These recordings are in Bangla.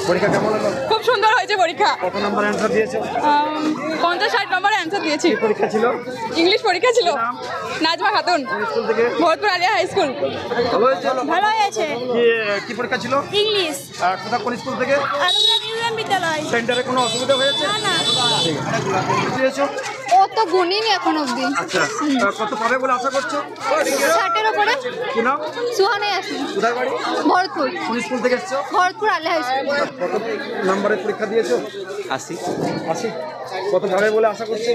পরীক্ষা কেমন হলো? খুব সুন্দর হয়েছে পরীক্ষা। কত নম্বর অ্যানসার দিয়েছো? 50-60 নম্বরের অ্যান্সার দিয়েছি। কি পরীক্ষা ছিল? ইংলিশ পরীক্ষা ছিল। নাজমা খাতুন, স্কুল থেকে ভরতপুর আলিয়া হাই স্কুল। ভালো হয়েছে? ভালো হয়েছে। কি পরীক্ষা ছিল? ইংলিশ। কোন স্কুল থেকে? আলমগীর বিদ্যালয়। সেন্টারে কোনো অসুবিধা হয়েছে? না। ঠিক আছে। দিয়েছো? ও তো গুনিনি এখন অবধি। আচ্ছা, কত পাবে বলে আশা করছো? 60-এর উপরে। কি নাম? সুহানা ইয়াসমিন। কোথায় বাড়ি? ভরতপুর। কোন স্কুল থেকে এসছো? Bharatpur Alia high school. কত নম্বরের পরীক্ষা দিয়েছো? 80। কত পাবে বলে আশা করছো?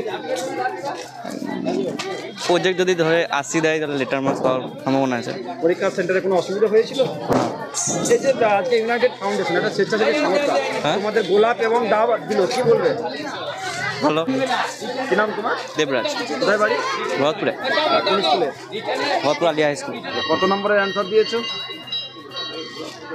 প্রজেক্ট যদি ধরে 80 দেয় তাহলে লেটার মার্কস পাওয়ার সম্ভাবনা আছে। পরীক্ষা সেন্টারে কোনো অসুবিধা হয়েছিল? এই যে আজকে ইউনাইটেড ফাউন্ডেশন একটা স্বেচ্ছাসেবী সংস্থা তোমাদের গোলাপ এবং ডাব দিল, কি বলবে? ভালো। কি নাম তোমার? দেবরাজ। কোথায় বাড়ি? ভরতপুরে। কোন স্কুলে? Bharatpur Alia high school. কত নম্বরের অ্যান্সার দিয়েছো?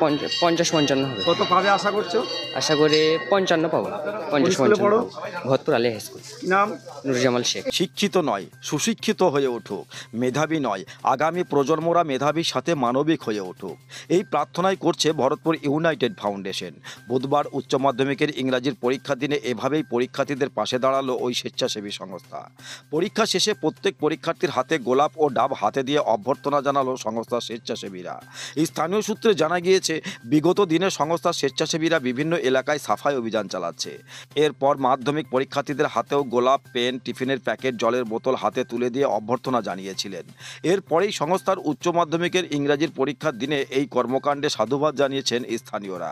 50-55 হবে। কত পাবে আশা করছো? আশা করি 55 পাবো। 50-55 পড়ো? Bharatpur Alia high school. নাম? নুরজামাল শেখ। শিক্ষিত নয় সুশিক্ষিত হয়ে উঠুক, মেধাবী নয় আগামী প্রজন্মরা মেধাবীর সাথে মানবিক হয়ে উঠুক, এই প্রার্থনাই করছে ভরতপুর ইউনাইটেড ফাউন্ডেশন। বুধবার উচ্চ মাধ্যমিকের ইংরাজির পরীক্ষার দিনে এভাবেই পরীক্ষার্থীদের পাশে দাঁড়ালো ওই স্বেচ্ছাসেবী সংস্থা। পরীক্ষা শেষে প্রত্যেক পরীক্ষার্থীর হাতে গোলাপ ও ডাব হাতে দিয়ে অভ্যর্থনা জানালো সংস্থার স্বেচ্ছাসেবীরা। স্থানীয় সূত্রে জানা গিয়েছে বিগত দিনে সংস্থার স্বেচ্ছাসেবীরা বিভিন্ন এলাকায় সাফাই অভিযান চালাচ্ছে। এরপর মাধ্যমিক পরীক্ষার্থীদের হাতেও গোলাপ, পেন, টিফিনের প্যাকেট, জলের বোতল হাতে তুলে দিয়ে অভ্যর্থনা জানিয়েছিলেন। এরপরেই সংস্থার উচ্চ মাধ্যমিকের ইংরাজির পরীক্ষার দিনে এই কর্মকাণ্ডে সাধুবাদ জানিয়েছেন স্থানীয়রা।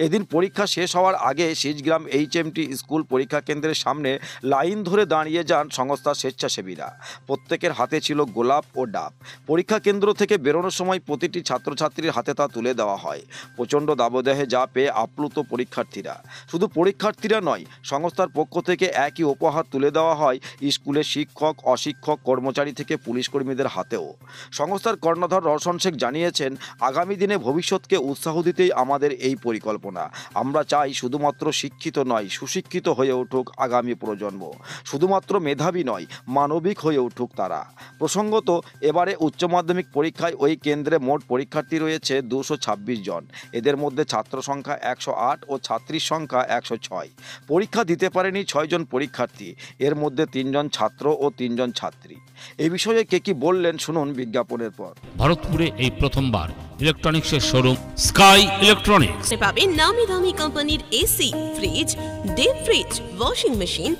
এদিন পরীক্ষা শেষ হওয়ার আগে সিজগ্রাম HMT স্কুল পরীক্ষা কেন্দ্রের সামনে লাইন ধরে দাঁড়িয়ে যান সংস্থার স্বেচ্ছাসেবীরা। প্রত্যেকের হাতে ছিল গোলাপ ও ডাব। পরীক্ষা কেন্দ্র থেকে বেরোনোর সময় প্রতিটি ছাত্রছাত্রীর হাতে তা তুলে দেওয়া হয়। প্রচণ্ড দাবদাহে যা পেয়ে আপ্লুত পরীক্ষার্থীরা। শুধু পরীক্ষার্থীরা নয়, সংস্থার পক্ষ থেকে একই উপহার তুলে দেওয়া হয় স্কুলের শিক্ষক, অশিক্ষক, কর্মচারী থেকে পুলিশ কর্মীদের হাতেও। সংস্থার কর্ণধার রওশন শেখ জানিয়েছেন, আগামী দিনে ভবিষ্যৎকে উৎসাহ দিতেই আমাদের এই পরিকল্পনা। আমরা চাই শুধুমাত্র শিক্ষিত নয় সুশিক্ষিত হয়ে উঠুক আগামী প্রজন্ম, শুধুমাত্র মেধাবী নয় মানবিক হয়ে উঠুক তারা। প্রসঙ্গত, এবারে উচ্চ মাধ্যমিক পরীক্ষায় ওই কেন্দ্রে মোট পরীক্ষার্থী রয়েছে 226 জন। এদের মধ্যে ছাত্র সংখ্যা 108 ও ছাত্রীর সংখ্যা 106। পরীক্ষা দিতে পারেনি 6 জন পরীক্ষার্থী, এর মধ্যে 3 জন ছাত্র ও 3 জন ছাত্রী। এই বিষয়ে কে কি বললেন শুনুন বিজ্ঞাপনের পর। ভারতপুরে এই প্রথমবার ইলেকট্রনিক্সের শোরুম স্কাই ইলেকট্রনিক্স পাবেন নামি দামি কোম্পানির AC, fridge, deep fridge, washing machine,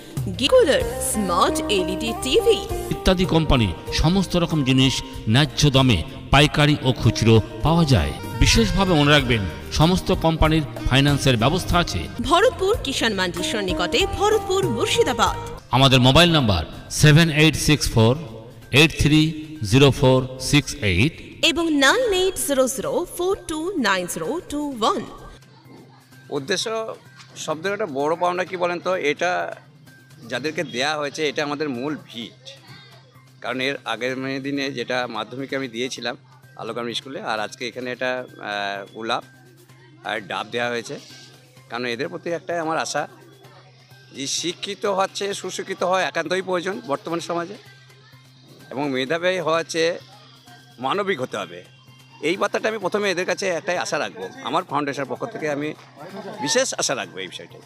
cooler, smart LED TV ইত্যাদি কোম্পানি সমস্ত রকম জিনিস ন্যায্য দামে পাইকারি ও খুচরো পাওয়া যায়। বিশেষভাবে মনে রাখবেন, সমস্ত কোম্পানির ফাইন্যান্সের ব্যবস্থা আছে। ভরতপুর কিষাণ মান্ডির সন্নিকটে, ভরতপুর, মুর্শিদাবাদ। আমাদের মোবাইল নাম্বার 7864830468 এবং 9800429021। উদ্দেশ্য শব্দের একটা বড় পাওনা কি বলেন তো, এটা যাদেরকে দেয়া হয়েছে এটা আমাদের মূল ভিট। কারণ এর আগের দিনে যেটা মাধ্যমিকে আমি দিয়েছিলাম আলোগ্রাম স্কুলে, আর আজকে এখানে এটা গোলাপ আর ডাব দেওয়া হয়েছে। কারণ এদের প্রতি একটাই আমার আশা যে শিক্ষিত হচ্ছে সুশিক্ষিত হওয়া একান্তই প্রয়োজন বর্তমান সমাজে, এবং মেধাবী হচ্ছে মানবিক হতে হবে। এই বার্তাটা আমি প্রথমে এদের কাছে একটাই আশা রাখবো। আমার ফাউন্ডেশনের পক্ষ থেকে আমি বিশেষ আশা রাখবো এই বিষয়টা।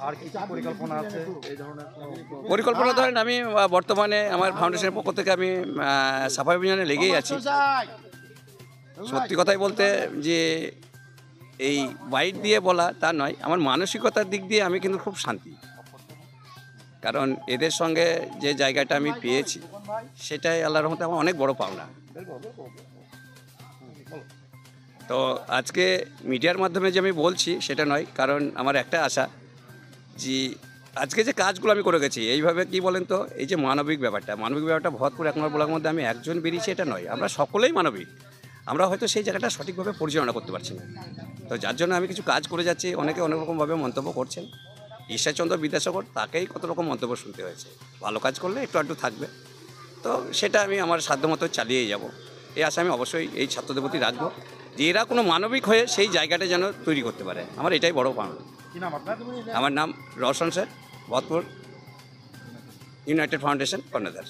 আর কি পরিকল্পনা আছে এই ধরনের? পরিকল্পনা ধরেন আমি বর্তমানে আমার ফাউন্ডেশনের পক্ষ থেকে আমি সাফাই অভিযানে লেগেই আছি। সত্যি কথাই বলতে যে এই বাইট দিয়ে বলা তা নয়, আমার মানসিকতার দিক দিয়ে আমি কিন্তু খুব শান্তি। কারণ এদের সঙ্গে যে জায়গাটা আমি পেয়েছি সেটাই আল্লাহর রহমতে আমার অনেক বড় পাওনা। তো আজকে মিডিয়ার মাধ্যমে যে আমি বলছি সেটা নয়, কারণ আমার একটা আশা যে আজকে যে কাজগুলো আমি করে গেছি এইভাবে কি বলেন তো, এই যে মানবিক ব্যাপারটা ভরতপুর 1 নম্বর ব্লকের মধ্যে আমি একজন বেরিয়েছি এটা নয়, আমরা সকলেই মানবিক। আমরা হয়তো সেই জায়গাটা সঠিকভাবে পরিচালনা করতে পারছি না, তো যার জন্য আমি কিছু কাজ করে যাচ্ছি। অনেকে অনেক রকমভাবে মন্তব্য করছেন। ঈশ্বরচন্দ্র বিদ্যাসাগর, তাকেই কত রকম মন্তব্য শুনতে হয়েছে। ভালো কাজ করলে একটু আধটু থাকবে, তো সেটা আমি আমার সাধ্যমতো চালিয়েই যাব। এই আশা আমি অবশ্যই এই ছাত্রদের প্রতি রাখবো যে এরা কোনো মানবিক হয়ে সেই জায়গাটা যেন তৈরি করতে পারে। আমার এটাই বড় পাওনা। আমার নাম রওশন শেখ, ভরতপুর ইউনাইটেড ফাউন্ডেশন কর্ণধার।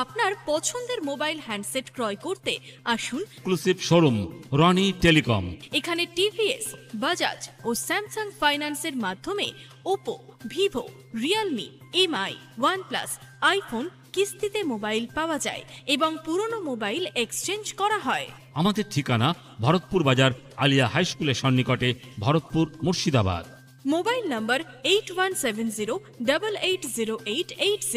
আপনার পছন্দের মোবাইল হ্যান্ডসেট ক্রয় করতে আসুন এক্সক্লুসিভ শোরুম রনি টেলিকম। এখানে টিভিএস, বাজাজ ও স্যামসাং ফাইন্যান্সের মাধ্যমে Oppo, Vivo, Realme, MI, OnePlus, iPhone কিস্তিতে মোবাইল পাওয়া যায় এবং পুরনো মোবাইল এক্সচেঞ্জ করা হয়। আমাদের ঠিকানা ভরতপুর বাজার আলিয়া হাই স্কুলের সন্নিকটে, ভরতপুর, মুর্শিদাবাদ। মোবাইল নম্বর 8170880880।